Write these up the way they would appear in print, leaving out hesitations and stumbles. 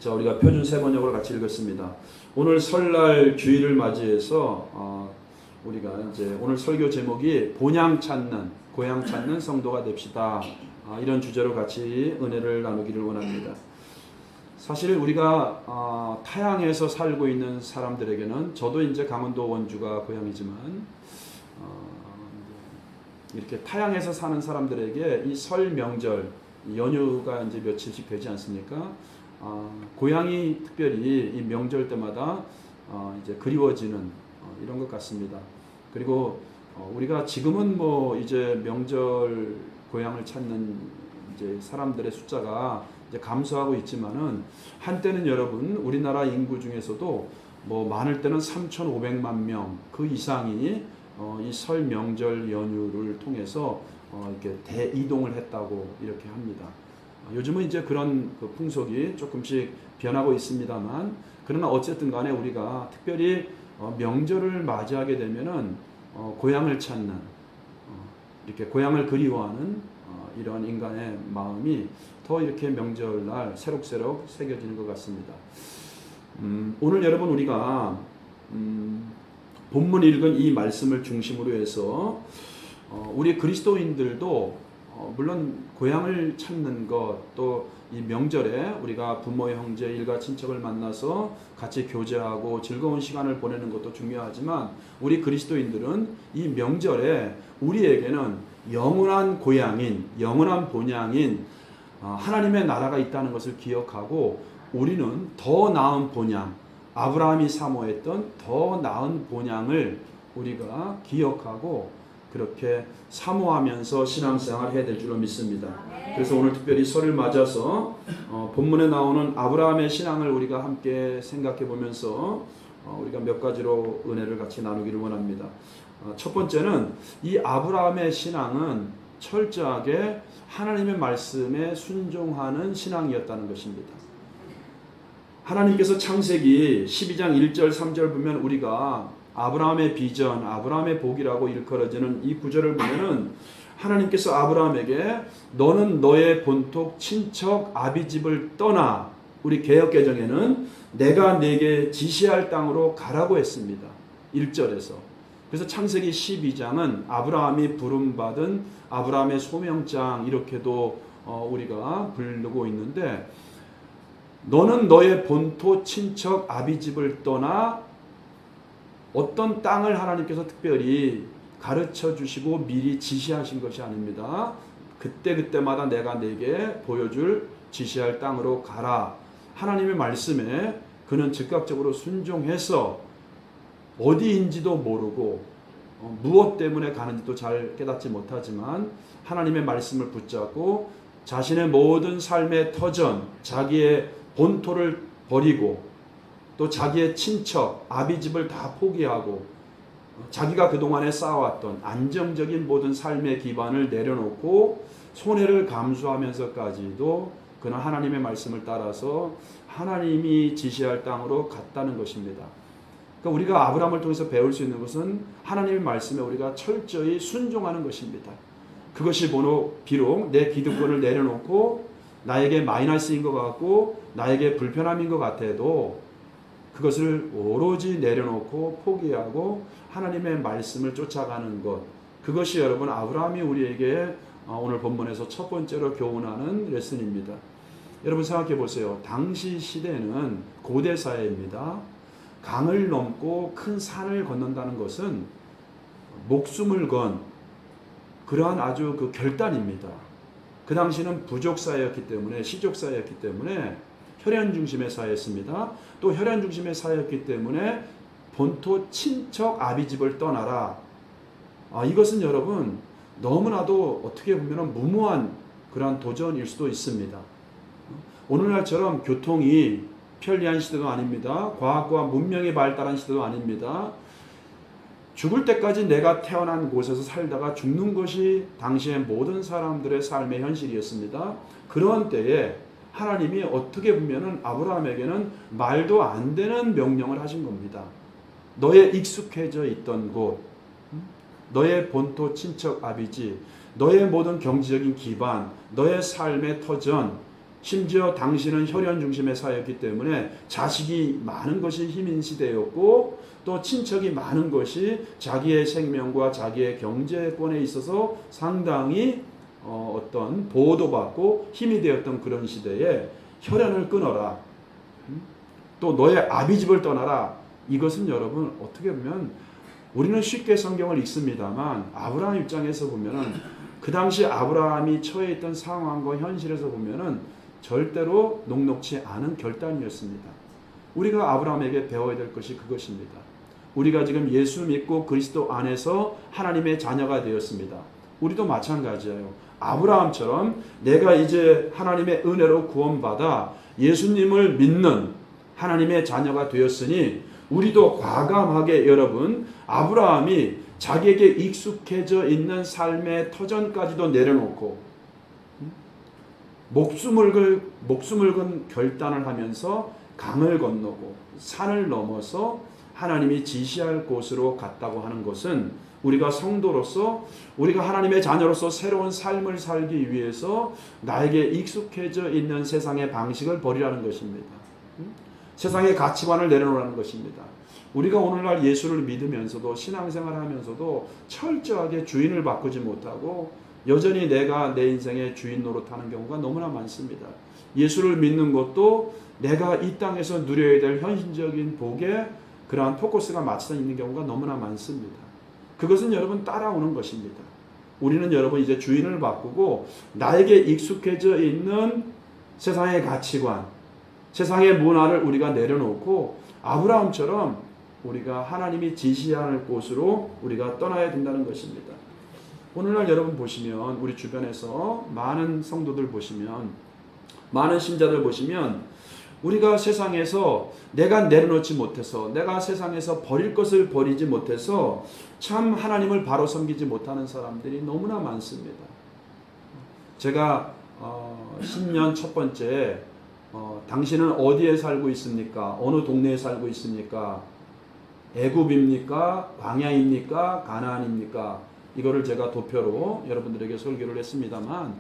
자, 우리가 표준 세 번역으로 같이 읽었습니다. 오늘 설날 주일을 맞이해서 우리가 이제 오늘 설교 제목이 본향 찾는, 고향 찾는 성도가 됩시다. 이런 주제로 같이 은혜를 나누기를 원합니다. 사실 우리가 타향에서 살고 있는 사람들에게는, 저도 이제 강원도 원주가 고향이지만 이렇게 타향에서 사는 사람들에게 이 설 명절 연휴가 이제 며칠씩 되지 않습니까? 고향이 특별히 이 명절 때마다 이제 그리워지는 이런 것 같습니다. 그리고 우리가 지금은 뭐 이제 명절 고향을 찾는 이제 사람들의 숫자가 이제 감소하고 있지만은, 한때는 여러분 우리나라 인구 중에서도 뭐 많을 때는 3,500만 명 그 이상이 이 설 명절 연휴를 통해서 이렇게 대이동을 했다고 이렇게 합니다. 요즘은 이제 그런 그 풍속이 조금씩 변하고 있습니다만, 그러나 어쨌든 간에 우리가 특별히 명절을 맞이하게 되면은 고향을 찾는, 이렇게 고향을 그리워하는 이런 인간의 마음이 더 이렇게 명절날 새록새록 새겨지는 것 같습니다. 오늘 여러분 우리가 본문 읽은 이 말씀을 중심으로 해서 우리 그리스도인들도 물론 고향을 찾는 것, 또 이 명절에 우리가 부모, 형제, 일가, 친척을 만나서 같이 교제하고 즐거운 시간을 보내는 것도 중요하지만, 우리 그리스도인들은 이 명절에 우리에게는 영원한 고향인, 영원한 본향인 하나님의 나라가 있다는 것을 기억하고, 우리는 더 나은 본향, 아브라함이 사모했던 더 나은 본향을 우리가 기억하고 그렇게 사모하면서 신앙생활을 해야 될 줄로 믿습니다. 그래서 오늘 특별히 설을 맞아서 본문에 나오는 아브라함의 신앙을 우리가 함께 생각해 보면서 우리가 몇 가지로 은혜를 같이 나누기를 원합니다. 첫 번째는 이 아브라함의 신앙은 철저하게 하나님의 말씀에 순종하는 신앙이었다는 것입니다. 하나님께서 창세기 12장 1절 3절 보면 우리가 아브라함의 비전, 아브라함의 복이라고 일컬어지는 이 구절을 보면은, 하나님께서 아브라함에게 너는 너의 본토 친척 아비집을 떠나, 우리 개역개정에는 내가 네게 지시할 땅으로 가라고 했습니다. 1절에서. 그래서 창세기 12장은 아브라함이 부름받은 아브라함의 소명장, 이렇게도 우리가 부르고 있는데, 너는 너의 본토 친척 아비집을 떠나, 어떤 땅을 하나님께서 특별히 가르쳐 주시고 미리 지시하신 것이 아닙니다. 그때그때마다 내가 네게 보여줄 지시할 땅으로 가라. 하나님의 말씀에 그는 즉각적으로 순종해서 어디인지도 모르고 무엇 때문에 가는지도 잘 깨닫지 못하지만 하나님의 말씀을 붙잡고 자신의 모든 삶의 터전, 자기의 본토를 버리고 또 자기의 친척, 아비집을 다 포기하고 자기가 그동안에 쌓아왔던 안정적인 모든 삶의 기반을 내려놓고 손해를 감수하면서까지도 그는 하나님의 말씀을 따라서 하나님이 지시할 땅으로 갔다는 것입니다. 그러니까 우리가 아브라함을 통해서 배울 수 있는 것은 하나님의 말씀에 우리가 철저히 순종하는 것입니다. 그것이 비록 내 기득권을 내려놓고 나에게 마이너스인 것 같고 나에게 불편함인 것 같아도 그것을 오로지 내려놓고 포기하고 하나님의 말씀을 쫓아가는 것, 그것이 여러분 아브라함이 우리에게 오늘 본문에서 첫 번째로 교훈하는 레슨입니다. 여러분 생각해 보세요. 당시 시대는 고대 사회입니다. 강을 넘고 큰 산을 건넌다는 것은 목숨을 건 그러한 아주 그 결단입니다. 그 당시는 부족 사회였기 때문에, 시족 사회였기 때문에 혈연 중심의 사회였습니다. 또 혈연 중심의 사회였기 때문에 본토 친척 아비집을 떠나라. 이것은 여러분 너무나도 어떻게 보면 무모한 그러한 도전일 수도 있습니다. 오늘날처럼 교통이 편리한 시대도 아닙니다. 과학과 문명이 발달한 시대도 아닙니다. 죽을 때까지 내가 태어난 곳에서 살다가 죽는 것이 당시의 모든 사람들의 삶의 현실이었습니다. 그런 때에 하나님이 어떻게 보면은 아브라함에게는 말도 안 되는 명령을 하신 겁니다. 너의 익숙해져 있던 곳, 너의 본토 친척 아비지, 너의 모든 경제적인 기반, 너의 삶의 터전, 심지어 당신은 혈연 중심의 사회였기 때문에 자식이 많은 것이 힘인 시대였고 또 친척이 많은 것이 자기의 생명과 자기의 경제권에 있어서 상당히 어떤 보호도 받고 힘이 되었던 그런 시대에 혈연을 끊어라. 또 너의 아비집을 떠나라. 이것은 여러분 어떻게 보면 우리는 쉽게 성경을 읽습니다만 아브라함 입장에서 보면은 그 당시 아브라함이 처해 있던 상황과 현실에서 보면은 절대로 녹록지 않은 결단이었습니다. 우리가 아브라함에게 배워야 될 것이 그것입니다. 우리가 지금 예수 믿고 그리스도 안에서 하나님의 자녀가 되었습니다. 우리도 마찬가지예요. 아브라함처럼 내가 이제 하나님의 은혜로 구원받아 예수님을 믿는 하나님의 자녀가 되었으니 우리도 과감하게 여러분 아브라함이 자기에게 익숙해져 있는 삶의 터전까지도 내려놓고 목숨을 건 결단을 하면서 강을 건너고 산을 넘어서 하나님이 지시할 곳으로 갔다고 하는 것은 우리가 성도로서 우리가 하나님의 자녀로서 새로운 삶을 살기 위해서 나에게 익숙해져 있는 세상의 방식을 버리라는 것입니다. 세상의 가치관을 내려놓으라는 것입니다. 우리가 오늘날 예수를 믿으면서도 신앙생활을 하면서도 철저하게 주인을 바꾸지 못하고 여전히 내가 내 인생의 주인 노릇하는 경우가 너무나 많습니다. 예수를 믿는 것도 내가 이 땅에서 누려야 될 현실적인 복에 그러한 포커스가 맞춰져 있는 경우가 너무나 많습니다. 그것은 여러분 따라오는 것입니다. 우리는 여러분 이제 주인을 바꾸고 나에게 익숙해져 있는 세상의 가치관, 세상의 문화를 우리가 내려놓고 아브라함처럼 우리가 하나님이 지시하는 곳으로 우리가 떠나야 된다는 것입니다. 오늘날 여러분 보시면 우리 주변에서 많은 성도들 보시면 많은 신자들 보시면 우리가 세상에서 내가 내려놓지 못해서 내가 세상에서 버릴 것을 버리지 못해서 참 하나님을 바로 섬기지 못하는 사람들이 너무나 많습니다. 제가 신년 첫 번째 당신은 어디에 살고 있습니까? 어느 동네에 살고 있습니까? 애굽입니까? 광야입니까? 가나안입니까? 이거를 제가 도표로 여러분들에게 설교를 했습니다만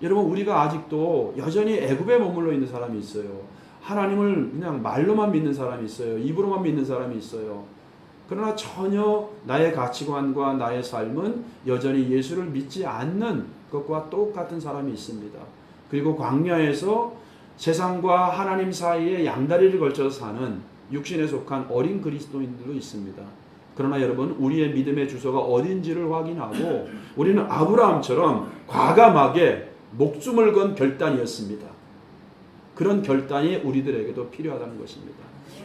여러분 우리가 아직도 여전히 애굽에 머물러 있는 사람이 있어요. 하나님을 그냥 말로만 믿는 사람이 있어요. 입으로만 믿는 사람이 있어요. 그러나 전혀 나의 가치관과 나의 삶은 여전히 예수를 믿지 않는 것과 똑같은 사람이 있습니다. 그리고 광야에서 세상과 하나님 사이에 양다리를 걸쳐서 사는 육신에 속한 어린 그리스도인들도 있습니다. 그러나 여러분 우리의 믿음의 주소가 어딘지를 확인하고 우리는 아브라함처럼 과감하게 목숨을 건 결단이었습니다. 그런 결단이 우리들에게도 필요하다는 것입니다.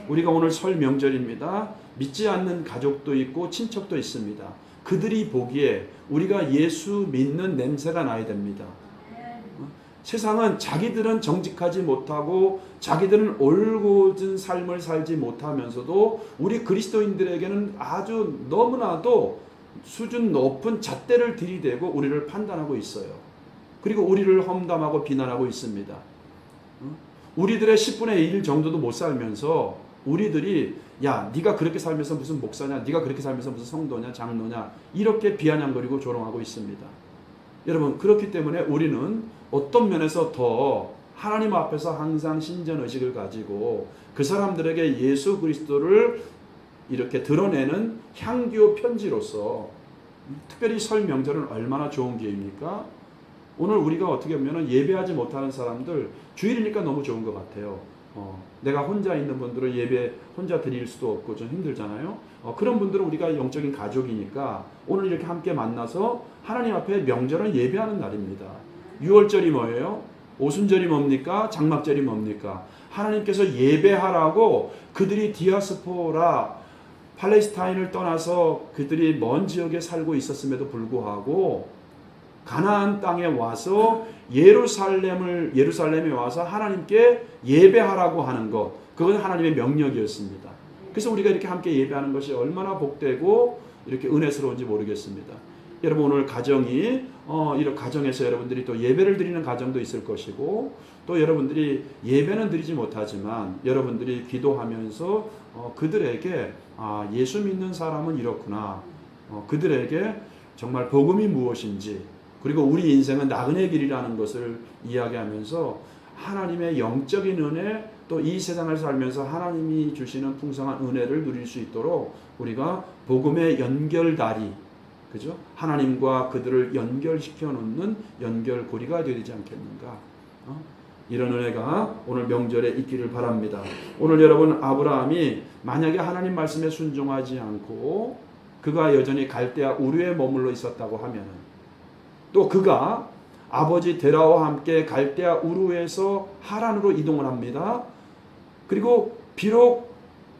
우리가 오늘 설 명절입니다. 믿지 않는 가족도 있고 친척도 있습니다. 그들이 보기에 우리가 예수 믿는 냄새가 나야 됩니다. 세상은 자기들은 정직하지 못하고 자기들은 올곧은 삶을 살지 못하면서도 우리 그리스도인들에게는 아주 너무나도 수준 높은 잣대를 들이대고 우리를 판단하고 있어요. 그리고 우리를 험담하고 비난하고 있습니다. 우리들의 10분의 1 정도도 못 살면서 우리들이 야 네가 그렇게 살면서 무슨 목사냐, 네가 그렇게 살면서 무슨 성도냐, 장로냐 이렇게 비아냥거리고 조롱하고 있습니다. 여러분 그렇기 때문에 우리는 어떤 면에서 더 하나님 앞에서 항상 신전의식을 가지고 그 사람들에게 예수 그리스도를 이렇게 드러내는 향교 편지로서 특별히 설 명절은 얼마나 좋은 기회입니까? 오늘 우리가 어떻게 보면 예배하지 못하는 사람들 주일이니까 너무 좋은 것 같아요. 내가 혼자 있는 분들은 예배 혼자 드릴 수도 없고 좀 힘들잖아요. 그런 분들은 우리가 영적인 가족이니까 오늘 이렇게 함께 만나서 하나님 앞에 명절은 예배하는 날입니다. 6월절이 뭐예요? 오순절이 뭡니까? 장막절이 뭡니까? 하나님께서 예배하라고 그들이 디아스포라 팔레스타인을 떠나서 그들이 먼 지역에 살고 있었음에도 불구하고 가나안 땅에 와서 예루살렘에 와서 하나님께 예배하라고 하는 것, 그건 하나님의 명령이었습니다. 그래서 우리가 이렇게 함께 예배하는 것이 얼마나 복되고 이렇게 은혜스러운지 모르겠습니다. 여러분 오늘 가정이 이런 가정에서 여러분들이 또 예배를 드리는 가정도 있을 것이고 또 여러분들이 예배는 드리지 못하지만 여러분들이 기도하면서 그들에게 예수 믿는 사람은 이렇구나, 그들에게 정말 복음이 무엇인지 그리고 우리 인생은 나그네 길이라는 것을 이야기하면서 하나님의 영적인 은혜, 또 이 세상을 살면서 하나님이 주시는 풍성한 은혜를 누릴 수 있도록 우리가 복음의 연결다리, 그죠? 하나님과 그들을 연결시켜 놓는 연결고리가 되지 않겠는가? 이런 은혜가 오늘 명절에 있기를 바랍니다. 오늘 여러분, 아브라함이 만약에 하나님 말씀에 순종하지 않고 그가 여전히 갈대아 우르에 머물러 있었다고 하면, 또 그가 아버지 데라와 함께 갈대아 우르에서 하란으로 이동을 합니다. 그리고 비록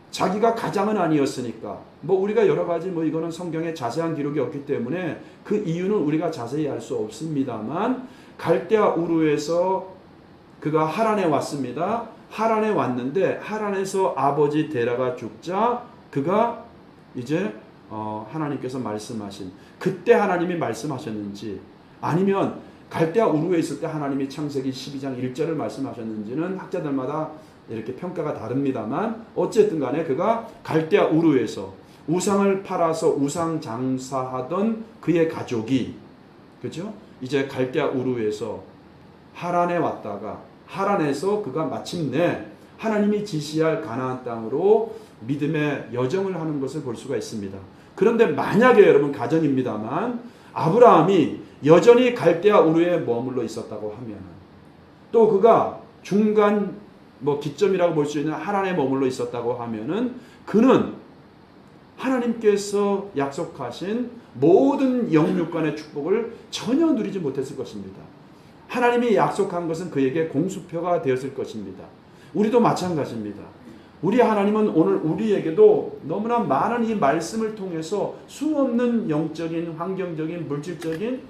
자기가 가장은 아니었으니까, 우리가 여러 가지 이거는 성경에 자세한 기록이 없기 때문에 그 이유는 우리가 자세히 알 수 없습니다만, 갈대아 우르에서 그가 하란에 왔습니다. 하란에 왔는데 하란에서 아버지 데라가 죽자 그가 이제 하나님께서 말씀하신, 그때 하나님이 말씀하셨는지, 아니면 갈대아 우르에 있을 때 하나님이 창세기 12장 1절을 말씀하셨는지는 학자들마다 이렇게 평가가 다릅니다만, 어쨌든 간에 그가 갈대아 우르에서 우상을 팔아서 우상 장사하던 그의 가족이, 그죠? 이제 갈대아 우르에서 하란에 왔다가 하란에서 그가 마침내 하나님이 지시할 가나안 땅으로 믿음의 여정을 하는 것을 볼 수가 있습니다. 그런데 만약에 여러분, 가정입니다만, 아브라함이 여전히 갈대아 우르에 머물러 있었다고 하면, 또 그가 중간 기점이라고 볼 수 있는 하란에 머물러 있었다고 하면은, 그는 하나님께서 약속하신 모든 영육간의 축복을 전혀 누리지 못했을 것입니다. 하나님이 약속한 것은 그에게 공수표가 되었을 것입니다. 우리도 마찬가지입니다. 우리 하나님은 오늘 우리에게도 너무나 많은 이 말씀을 통해서 수없는 영적인, 환경적인, 물질적인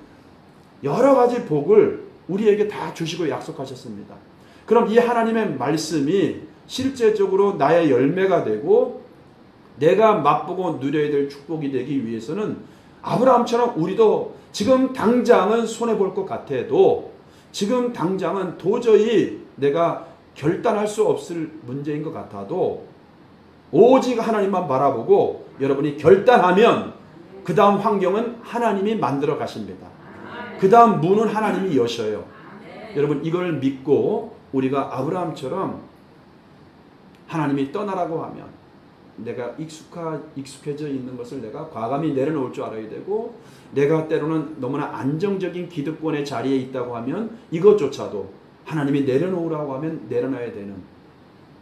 여러 가지 복을 우리에게 다 주시고 약속하셨습니다. 그럼 이 하나님의 말씀이 실제적으로 나의 열매가 되고 내가 맛보고 누려야 될 축복이 되기 위해서는, 아브라함처럼 우리도 지금 당장은 손해볼 것 같아도, 지금 당장은 도저히 내가 결단할 수 없을 문제인 것 같아도, 오직 하나님만 바라보고 여러분이 결단하면 그 다음 환경은 하나님이 만들어 가십니다. 그 다음 문은 하나님이 여셔요. 여러분, 이걸 믿고 우리가 아브라함처럼 하나님이 떠나라고 하면 내가 익숙해져 있는 것을 내가 과감히 내려놓을 줄 알아야 되고, 내가 때로는 너무나 안정적인 기득권의 자리에 있다고 하면 이것조차도 하나님이 내려놓으라고 하면 내려놔야 되는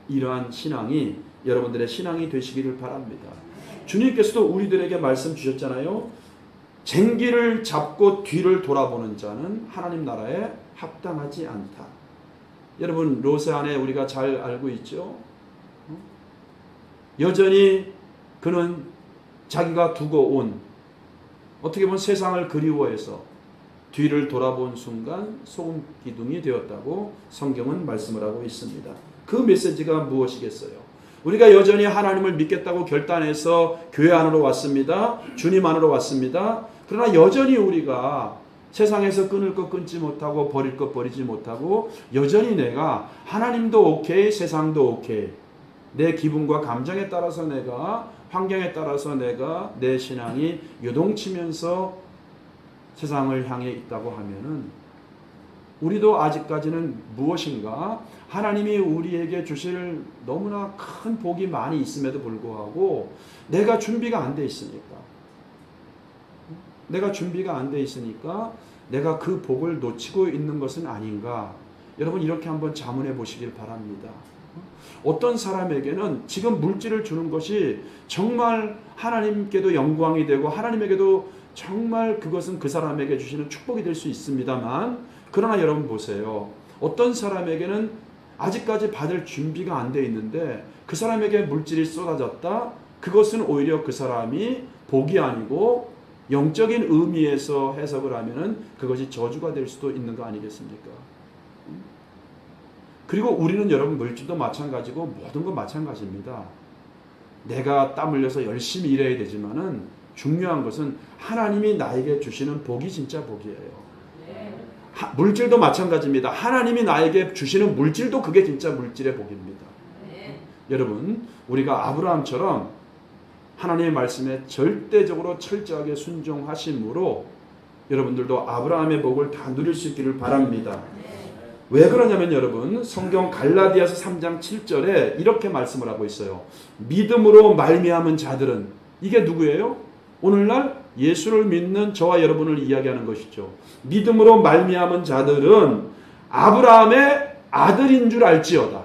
이러한 신앙이 여러분들의 신앙이 되시기를 바랍니다. 주님께서도 우리들에게 말씀 주셨잖아요. 쟁기를 잡고 뒤를 돌아보는 자는 하나님 나라에 합당하지 않다. 여러분, 로세 안에 우리가 잘 알고 있죠. 여전히 그는 자기가 두고 온, 어떻게 보면 세상을 그리워해서 뒤를 돌아본 순간 소금 기둥이 되었다고 성경은 말씀을 하고 있습니다. 그 메시지가 무엇이겠어요? 우리가 여전히 하나님을 믿겠다고 결단해서 교회 안으로 왔습니다. 주님 안으로 왔습니다. 그러나 여전히 우리가 세상에서 끊을 것 끊지 못하고 버릴 것 버리지 못하고, 여전히 내가 하나님도 오케이, 세상도 오케이, 내 기분과 감정에 따라서 내가, 환경에 따라서 내가 내 신앙이 요동치면서 세상을 향해 있다고 하면은, 우리도 아직까지는 무엇인가 하나님이 우리에게 주실 너무나 큰 복이 많이 있음에도 불구하고 내가 준비가 안 돼 있으니까, 내가 그 복을 놓치고 있는 것은 아닌가. 여러분, 이렇게 한번 자문해 보시길 바랍니다. 어떤 사람에게는 지금 물질을 주는 것이 정말 하나님께도 영광이 되고 하나님에게도 정말 그것은 그 사람에게 주시는 축복이 될 수 있습니다만, 그러나 여러분 보세요. 어떤 사람에게는 아직까지 받을 준비가 안 돼 있는데 그 사람에게 물질이 쏟아졌다? 그것은 오히려 그 사람이 복이 아니고 영적인 의미에서 해석을 하면은 그것이 저주가 될 수도 있는 거 아니겠습니까? 그리고 우리는 여러분, 물질도 마찬가지고 모든 건 마찬가지입니다. 내가 땀 흘려서 열심히 일해야 되지만은 중요한 것은 하나님이 나에게 주시는 복이 진짜 복이에요. 물질도 마찬가지입니다. 하나님이 나에게 주시는 물질도 그게 진짜 물질의 복입니다. 여러분, 우리가 아브라함처럼 하나님의 말씀에 절대적으로 철저하게 순종하심으로 여러분들도 아브라함의 복을 다 누릴 수 있기를 바랍니다. 왜 그러냐면 여러분, 성경 갈라디아서 3장 7절에 이렇게 말씀을 하고 있어요. 믿음으로 말미암은 자들은, 이게 누구예요? 오늘날 예수를 믿는 저와 여러분을 이야기하는 것이죠. 믿음으로 말미암은 자들은 아브라함의 아들인 줄 알지어다.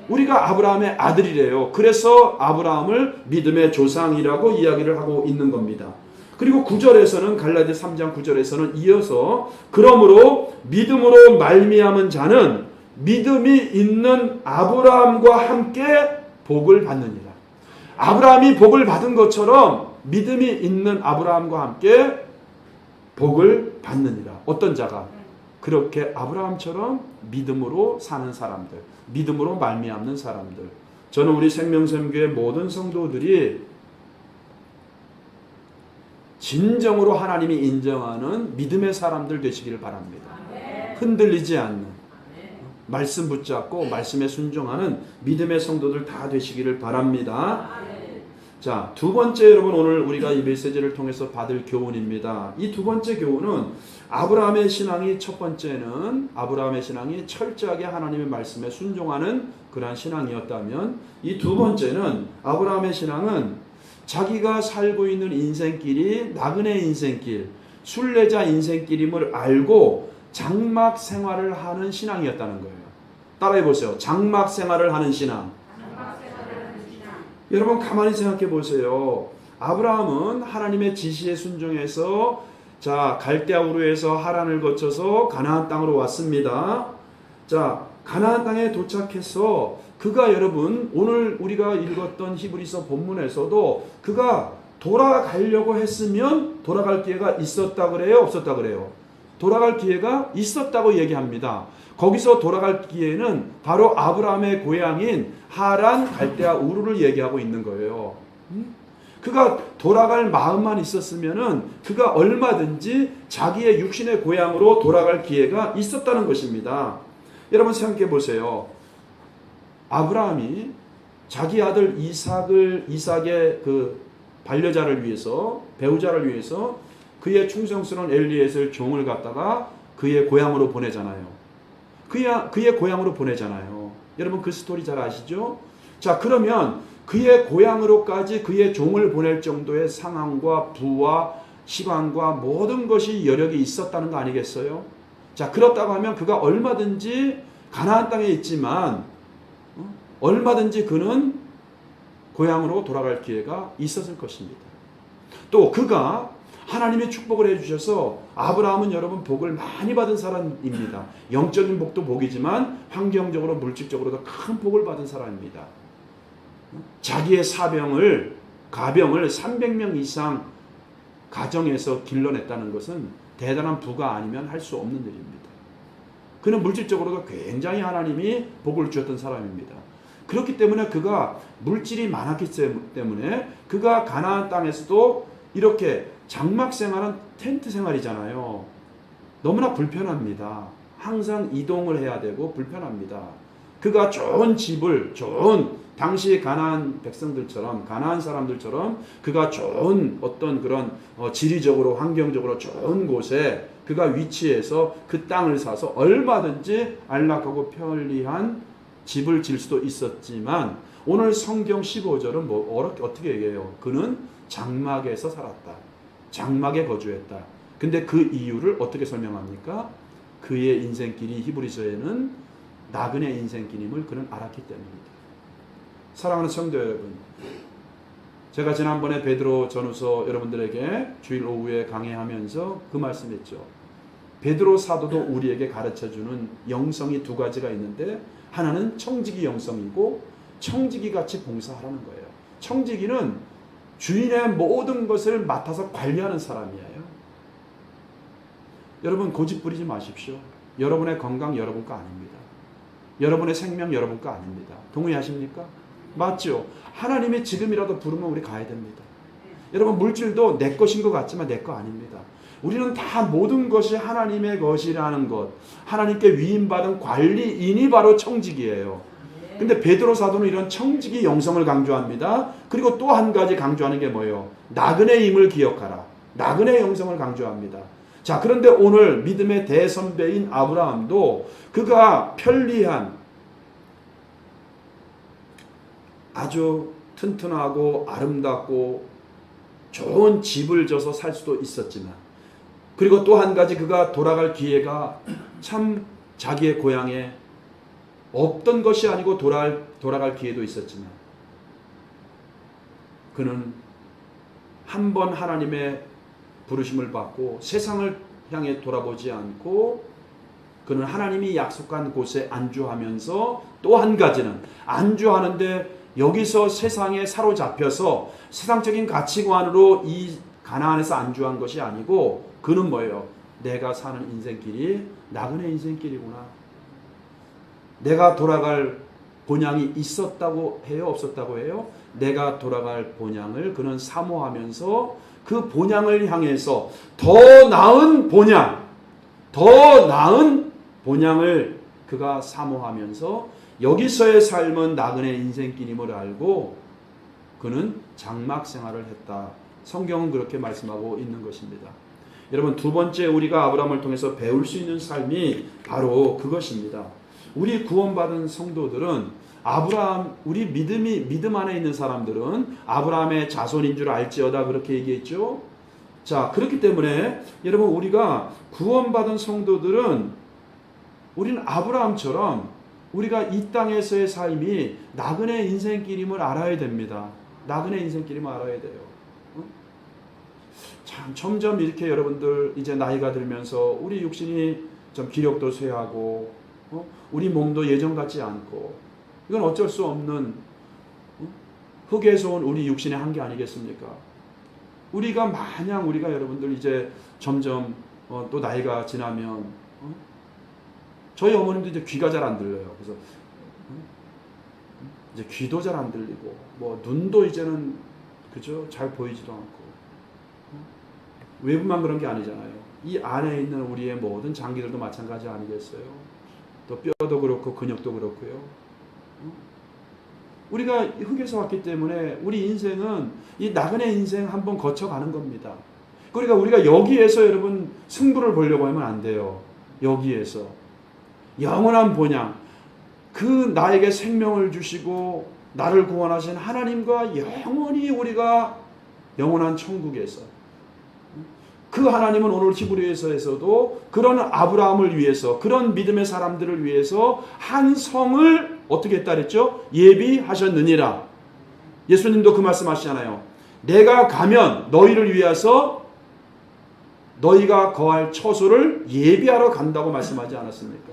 우리가 아브라함의 아들이래요. 그래서 아브라함을 믿음의 조상이라고 이야기를 하고 있는 겁니다. 그리고 9절에서는, 갈라디아 3장 9절에서는 이어서 그러므로 믿음으로 말미암은 자는 믿음이 있는 아브라함과 함께 복을 받느니라. 아브라함이 복을 받은 것처럼 믿음이 있는 아브라함과 함께 복을 받느니라. 어떤 자가? 그렇게 아브라함처럼 믿음으로 사는 사람들, 믿음으로 말미암는 사람들. 저는 우리 생명샘교회 모든 성도들이 진정으로 하나님이 인정하는 믿음의 사람들 되시기를 바랍니다. 흔들리지 않는, 말씀 붙잡고 말씀에 순종하는 믿음의 성도들 다 되시기를 바랍니다. 자, 두 번째, 여러분, 오늘 우리가 이 메시지를 통해서 받을 교훈입니다. 이 두 번째 교훈은 아브라함의 신앙이, 첫 번째는 아브라함의 신앙이 철저하게 하나님의 말씀에 순종하는 그러한 신앙이었다면, 이 두 번째는 아브라함의 신앙은 자기가 살고 있는 인생길이 나그네 인생길, 순례자 인생길임을 알고 장막 생활을 하는 신앙이었다는 거예요. 따라해 보세요. 장막 생활을 하는 신앙. 여러분 가만히 생각해 보세요. 아브라함은 하나님의 지시에 순종해서 자, 갈대아 우르에서 하란을 거쳐서 가나안 땅으로 왔습니다. 자, 가나안 땅에 도착해서 그가, 여러분, 오늘 우리가 읽었던 히브리서 본문에서도 그가 돌아가려고 했으면 돌아갈 기회가 있었다 그래요? 없었다 그래요? 돌아갈 기회가 있었다고 얘기합니다. 거기서 돌아갈 기회는 바로 아브라함의 고향인 하란 갈대아 우르를 얘기하고 있는 거예요. 그가 돌아갈 마음만 있었으면은 그가 얼마든지 자기의 육신의 고향으로 돌아갈 기회가 있었다는 것입니다. 여러분 생각해 보세요. 아브라함이 자기 아들 이삭의 그 반려자를 위해서, 배우자를 위해서 그의 충성스러운 엘리에셀 종을 갖다가 그의 고향으로 보내잖아요. 그의 고향으로 보내잖아요. 여러분 그 스토리 잘 아시죠? 자, 그러면 그의 고향으로까지 그의 종을 보낼 정도의 상황과 부와 시간과 모든 것이 여력이 있었다는 거 아니겠어요? 자, 그렇다고 하면 그가 얼마든지 가나안 땅에 있지만 얼마든지 그는 고향으로 돌아갈 기회가 있었을 것입니다. 또 그가 하나님의 축복을 해주셔서, 아브라함은 여러분 복을 많이 받은 사람입니다. 영적인 복도 복이지만 환경적으로 물질적으로도 큰 복을 받은 사람입니다. 자기의 가병을 300명 이상 가정에서 길러냈다는 것은 대단한 부가 아니면 할 수 없는 일입니다. 그는 물질적으로도 굉장히 하나님이 복을 주었던 사람입니다. 그렇기 때문에 그가 물질이 많았기 때문에 그가 가나안 땅에서도 이렇게 장막 생활은 텐트 생활이잖아요. 너무나 불편합니다. 항상 이동을 해야 되고 불편합니다. 그가 좋은 집을, 당시 가나안 백성들처럼, 가나안 사람들처럼 그가 좋은 어떤 그런 지리적으로, 환경적으로 좋은 곳에 그가 위치해서 그 땅을 사서 얼마든지 안락하고 편리한 집을 질 수도 있었지만, 오늘 성경 15절은 어떻게 얘기해요? 그는 장막에서 살았다. 장막에 거주했다. 근데 그 이유를 어떻게 설명합니까? 그의 인생길이 히브리서에는 나그네 인생길임을 그는 알았기 때문입니다. 사랑하는 성도 여러분, 제가 지난번에 베드로 전후서 여러분들에게 주일 오후에 강해하면서 그 말씀했죠. 베드로 사도도 우리에게 가르쳐주는 영성이 두 가지가 있는데, 하나는 청지기 영성이고 청지기 같이 봉사하라는 거예요. 청지기는 주인의 모든 것을 맡아서 관리하는 사람이에요. 여러분 고집 부리지 마십시오. 여러분의 건강 여러분 거 아닙니다. 여러분의 생명 여러분 거 아닙니다. 동의하십니까? 맞죠? 하나님이 지금이라도 부르면 우리 가야 됩니다. 여러분 물질도 내 것인 것 같지만 내 거 아닙니다. 우리는 다 모든 것이 하나님의 것이라는 것, 하나님께 위임받은 관리인이 바로 청지기예요. 근데 베드로 사도는 이런 청지기 영성을 강조합니다. 그리고 또 한 가지 강조하는 게 뭐예요? 나그네임을 기억하라. 나그네 영성을 강조합니다. 자, 그런데 오늘 믿음의 대선배인 아브라함도 그가 편리한 아주 튼튼하고 아름답고 좋은 집을 져서 살 수도 있었지만, 그리고 또 한 가지 그가 돌아갈 기회가 참 자기의 고향에 없던 것이 아니고 돌아갈 기회도 있었지만, 그는 한 번 하나님의 부르심을 받고 세상을 향해 돌아보지 않고 그는 하나님이 약속한 곳에 안주하면서, 또 한 가지는 안주하는데 여기서 세상에 사로잡혀서 세상적인 가치관으로 이 가나안에서 안주한 것이 아니고, 그는 뭐예요? 내가 사는 인생길이 나그네 인생길이구나. 내가 돌아갈 본향이 있었다고 해요? 없었다고 해요? 내가 돌아갈 본향을 그는 사모하면서 그 본향을 향해서 더 나은 본향을 그가 사모하면서 여기서의 삶은 나그네 인생길임을 알고 그는 장막 생활을 했다. 성경은 그렇게 말씀하고 있는 것입니다. 여러분, 두 번째 우리가 아브라함을 통해서 배울 수 있는 삶이 바로 그것입니다. 우리 구원받은 성도들은 우리 믿음 안에 있는 사람들은 아브라함의 자손인 줄 알지어다, 그렇게 얘기했죠. 자, 그렇기 때문에 여러분, 우리가 구원받은 성도들은 우리는 아브라함처럼 우리가 이 땅에서의 삶이 나그네 인생길임을 알아야 됩니다. 나그네 인생길임을 알아야 돼요. 참 점점 이렇게 여러분들 이제 나이가 들면서 우리 육신이 좀 기력도 쇠하고 우리 몸도 예전 같지 않고, 이건 어쩔 수 없는 흙에서 온 우리 육신의 한계 아니겠습니까? 우리가 여러분들 이제 점점 또 나이가 지나면 저희 어머님도 이제 귀가 잘 안 들려요. 그래서 이제 귀도 잘 안 들리고 눈도 이제는 그죠? 잘 보이지도 않고, 외부만 그런 게 아니잖아요. 이 안에 있는 우리의 모든 장기들도 마찬가지 아니겠어요? 또 뼈도 그렇고 근육도 그렇고요. 우리가 흙에서 왔기 때문에 우리 인생은 이 나그네 인생 한번 거쳐가는 겁니다. 그러니까 우리가 여기에서 여러분 승부를 보려고 하면 안 돼요. 여기에서 영원한 본향, 그 나에게 생명을 주시고 나를 구원하신 하나님과 영원히 우리가 영원한 천국에서, 그 하나님은 오늘 히브리서에서도 그런 아브라함을 위해서, 그런 믿음의 사람들을 위해서 한 성을 어떻게 했다 그랬죠? 예비하셨느니라. 예수님도 그 말씀하시잖아요. 내가 가면 너희를 위해서 너희가 거할 처소를 예비하러 간다고 말씀하지 않았습니까?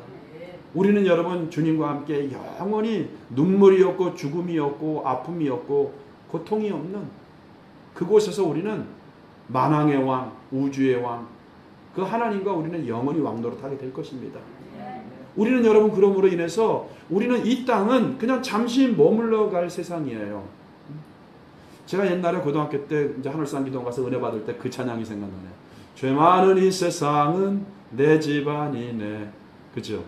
우리는 여러분 주님과 함께 영원히 눈물이 없고 죽음이 없고 아픔이 없고 고통이 없는 그곳에서 우리는 만왕의 왕, 우주의 왕, 그 하나님과 우리는 영원히 왕노릇하게 될 것입니다. 우리는 여러분 그러므로 인해서 우리는 이 땅은 그냥 잠시 머물러 갈 세상이에요. 제가 옛날에 고등학교 때 이제 하늘산기도원 가서 은혜 받을 때 그 찬양이 생각나네요. 죄 많은 이 세상은 내 집안이네. 그죠?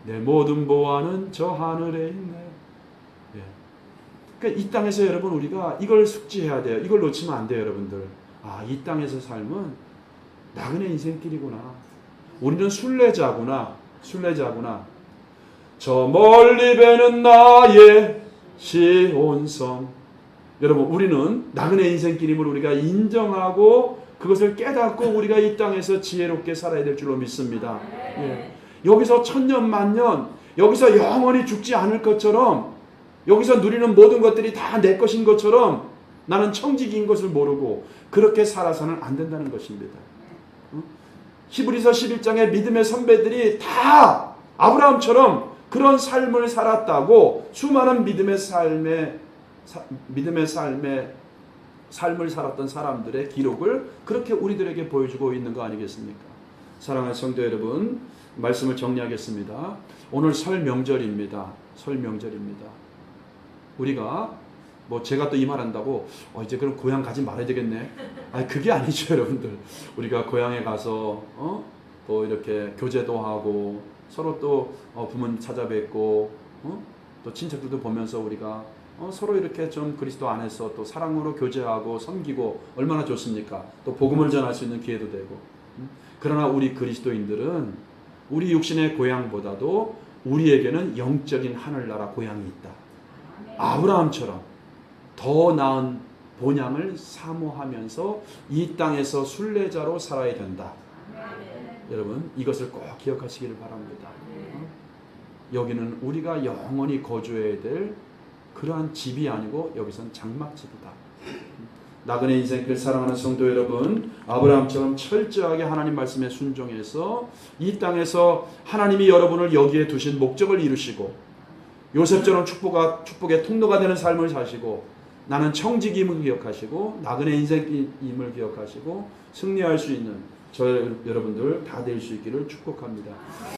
내 모든 보화는 저 하늘에 있네. 예. 그러니까 이 땅에서 여러분 우리가 이걸 숙지해야 돼요. 이걸 놓치면 안 돼요, 여러분들. 이 땅에서 삶은 나그네 인생길이구나. 우리는 순례자구나. 저 멀리 배는 나의 시온성. 여러분, 우리는 나그네 인생길임을 우리가 인정하고 그것을 깨닫고 우리가 이 땅에서 지혜롭게 살아야 될 줄로 믿습니다. 예. 여기서 천년 만년, 여기서 영원히 죽지 않을 것처럼, 여기서 누리는 모든 것들이 다 내 것인 것처럼 나는 청지기인 것을 모르고 그렇게 살아서는 안 된다는 것입니다. 히브리서 11장의 믿음의 선배들이 다 아브라함처럼 그런 삶을 살았다고, 수많은 믿음의 삶을 살았던 사람들의 기록을 그렇게 우리들에게 보여주고 있는 거 아니겠습니까? 사랑하는 성도 여러분, 말씀을 정리하겠습니다. 오늘 설 명절입니다. 우리가 제가 또 이 말 한다고 이제 그럼 고향 가지 말아야 되겠네. 그게 아니죠, 여러분들. 우리가 고향에 가서 또 이렇게 교제도 하고 서로 또 부모님 찾아뵙고 또 친척들도 보면서 우리가 서로 이렇게 좀 그리스도 안에서 또 사랑으로 교제하고 섬기고 얼마나 좋습니까? 또 복음을 전할 수 있는 기회도 되고. 그러나 우리 그리스도인들은 우리 육신의 고향보다도 우리에게는 영적인 하늘나라 고향이 있다. 아브라함처럼 더 나은 본향을 사모하면서 이 땅에서 순례자로 살아야 된다. 여러분 이것을 꼭 기억하시기를 바랍니다. 여기는 우리가 영원히 거주해야 될 그러한 집이 아니고 여기선 장막집이다. 나그네 인생길 사랑하는 성도 여러분, 아브라함처럼 철저하게 하나님 말씀에 순종해서 이 땅에서 하나님이 여러분을 여기에 두신 목적을 이루시고 요셉처럼 축복의 통로가 되는 삶을 사시고 나는 청직임을 기억하시고 나그네 인생임을 기억하시고 승리할 수 있는 저 여러분들 다 될 수 있기를 축복합니다.